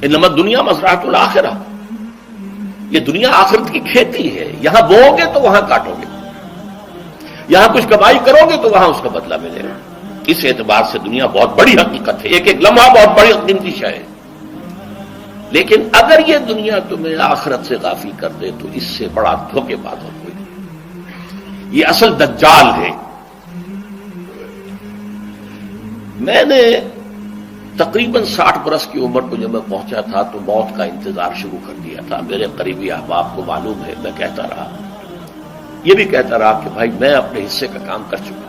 انما الدنیا مزرعۃ الآخرہ، یہ دنیا آخرت کی کھیتی ہے، یہاں بوؤ گے تو وہاں کاٹو گے، یہاں کچھ کمائی کرو گے تو وہاں اس کا بدلہ ملے گا۔ اس اعتبار سے دنیا بہت بڑی حقیقت ہے، ایک ایک لمحہ بہت بڑی قیمتی شے ہے، لیکن اگر یہ دنیا تمہیں آخرت سے غافل کر دے تو اس سے بڑا دھوکے باز اور کوئی نہیں۔ یہ اصل دجال ہے۔ میں نے تقریباً 60 برس کی عمر کو جب میں پہنچا تھا تو موت کا انتظار شروع کر دیا تھا۔ میرے قریبی احباب کو معلوم ہے، میں کہتا رہا، یہ بھی کہتا رہا کہ بھائی میں اپنے حصے کا کام کر چکا ہوں،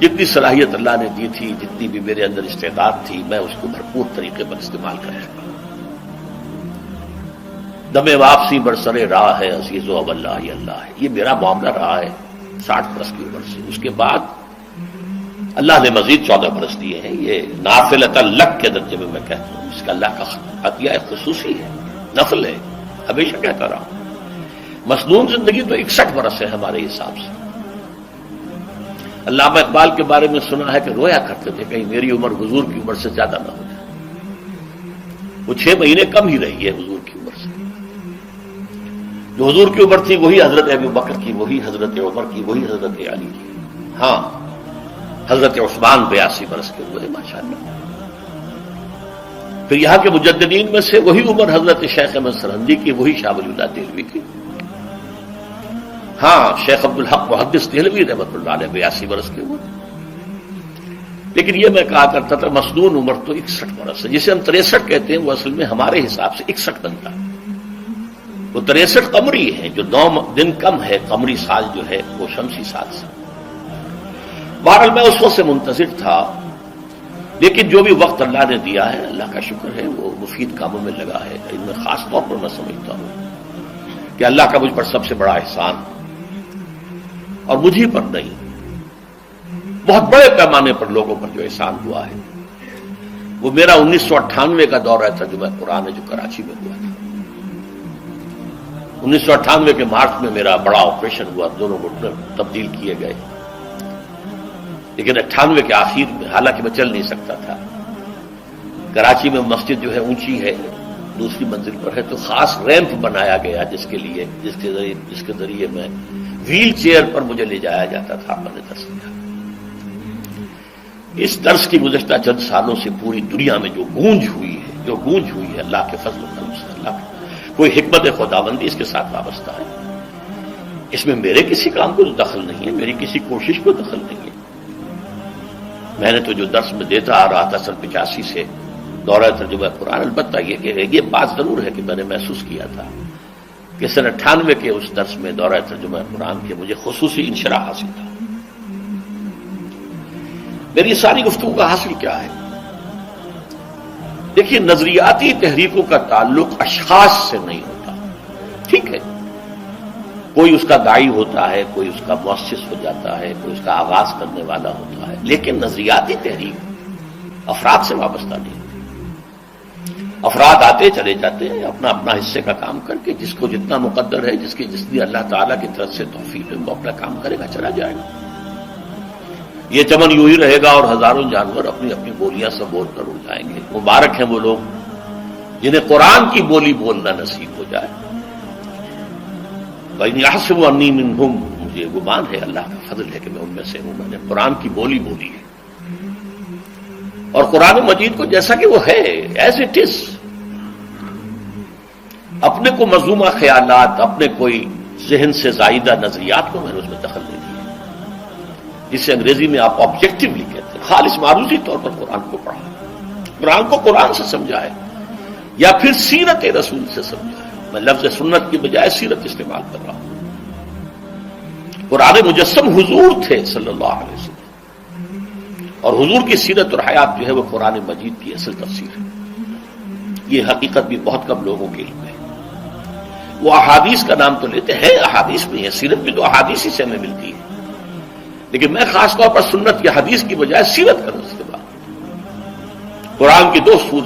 جتنی صلاحیت اللہ نے دی تھی، جتنی بھی میرے اندر استعداد تھی، میں اس کو بھرپور طریقے پر استعمال کر چکا ہوں۔ دم واپسی برسر راہ ہے عزیز و اب اللہ ہی اللہ ہے، یہ میرا معاملہ رہا ہے 60 برس کی عمر سے۔ اس کے بعد اللہ نے مزید 14 برس دیے ہیں، یہ نافلۃ لک کے درجے میں کہتا ہوں، اس کا اللہ کا عطیہ خصوصی ہے، نفل ہے، ہمیشہ کہتا رہا ہوں۔ مصنون زندگی تو 61 برس ہے ہمارے حساب سے۔ علامہ اقبال کے بارے میں سنا ہے کہ رویا کرتے تھے کہیں میری عمر حضور کی عمر سے زیادہ نہ ہو جائے۔ وہ 6 مہینے کم ہی رہی ہے حضور کی عمر سے۔ جو حضور کی عمر تھی وہی حضرت ابو بکر کی، وہی حضرت عمر کی، وہی حضرت علی کی۔ ہاں، حضرت عثمان 82 برس کے ہوئے ماشاءاللہ۔ پھر یہاں کے مجددین میں سے وہی عمر حضرت شیخ احمد سرہندی کی، وہی شاہ ولی اللہ دہلوی کی۔ ہاں، شیخ عبدالحق محدث دہلوی رحمۃ اللہ علیہ 82 برس کے ہوئے۔ لیکن یہ میں کہا کرتا تھا مسنون عمر تو 61 برس ہے، جسے ہم 63 کہتے ہیں وہ اصل میں ہمارے حساب سے 61 بنتا ہے۔ وہ 63 قمری ہے، جو 9 دن کم ہے، قمری سال جو ہے وہ شمسی سال سے۔ بہرحال میں اس وقت سے منتظر تھا، لیکن جو بھی وقت اللہ نے دیا ہے اللہ کا شکر ہے، وہ مفید کاموں میں لگا ہے۔ ان میں خاص طور پر میں سمجھتا ہوں کہ اللہ کا مجھ پر سب سے بڑا احسان، اور مجھے پر نہیں، بہت بڑے پیمانے پر لوگوں پر جو احسان ہوا ہے، وہ میرا 1998 کا دورہ ترجمہ قرآن ہے جو کراچی میں ہوا تھا۔ 1998 کے مارچ میں میرا بڑا آپریشن ہوا، دونوں گھٹنے تبدیل کیے گئے، لیکن 98 کے آخر میں، حالانکہ میں چل نہیں سکتا تھا، کراچی میں مسجد جو ہے اونچی ہے، دوسری منزل پر ہے، تو خاص ریمپ بنایا گیا جس کے ذریعے میں ویل چیئر پر مجھے لے جایا جاتا تھا۔ میں نے درس دیا۔ اس درس کی گزشتہ چند سالوں سے پوری دنیا میں جو گونج ہوئی ہے اللہ کے فضل و کرم سے، اللہ کوئی حکمت خداوندی اس کے ساتھ وابستہ ہے۔ اس میں میرے کسی کام کو دخل نہیں ہے، میری کسی کوشش کو دخل نہیں ہے۔ میں نے تو جو درس میں دیتا آ رہا تھا 85 سے دورہ ترجمہ قرآن، البتہ یہ بات ضرور ہے کہ میں نے محسوس کیا تھا کہ 98 کے اس درس میں دورہ ترجمہ قرآن کے مجھے خصوصی انشراح حاصل تھا۔ میری ساری گفتگو کا حاصل کیا ہے؟ دیکھیے، نظریاتی تحریکوں کا تعلق اشخاص سے نہیں ہوتا، ٹھیک ہے، کوئی اس کا داعی ہوتا ہے، کوئی اس کا مؤسس ہو جاتا ہے، کوئی اس کا آغاز کرنے والا ہوتا ہے، لیکن نظریاتی تحریک افراد سے وابستہ نہیں ہوتی۔ افراد آتے چلے جاتے ہیں اپنا اپنا حصے کا کام کر کے، جس کو جتنا مقدر ہے، جتنی اللہ تعالیٰ کی طرف سے توفیق ہے، وہ اپنا کام کرے گا، چلا جائے گا۔ یہ چمن یوں ہی رہے گا اور ہزاروں جانور اپنی اپنی بولیاں سے بول کر اڑ جائیں گے۔ مبارک ہیں وہ لوگ جنہیں قرآن کی بولی بولنا نصیب ہو جائے۔ وَإِنْ يَحْسَبُ أَنِّي مِنْهُمْ، مجھے گمان ہے، اللہ کا فضل ہے کہ میں ان میں سے ہوں، میں نے قرآن کی بولی بولی ہے، اور قرآن مجید کو جیسا کہ وہ ہے ایز اٹ از، اپنے کو مذمومہ خیالات، اپنے کوئی ذہن سے زائدہ نظریات کو میں نے اس میں دخل نہیں دیا، جسے انگریزی میں آپ آبجیکٹیولی کہتے ہیں۔ خالص معروضی طور پر قرآن کو پڑھا، قرآن کو قرآن سے سمجھا ہے، یا پھر سیرت رسول سے سمجھا ہے۔ میں لفظ سنت کی بجائے سیرت استعمال کر رہا ہوں۔ قرآن مجسم حضور تھے صلی اللہ علیہ وسلم، اور حضور کی سیرت اور حیات جو ہے وہ قرآن مجید کی اصل تفسیر ہے۔ یہ حقیقت بھی بہت کم لوگوں کے علم ہے۔ وہ احادیث کا نام تو لیتے ہیں، احادیث بھی ہے، سیرت بھی تو احادیث ہی سے ہمیں ملتی ہے، لیکن میں خاص طور پر سنت یا حدیث کی بجائے سیرت کروں۔ اس کے بعد قرآن کی 2 سورت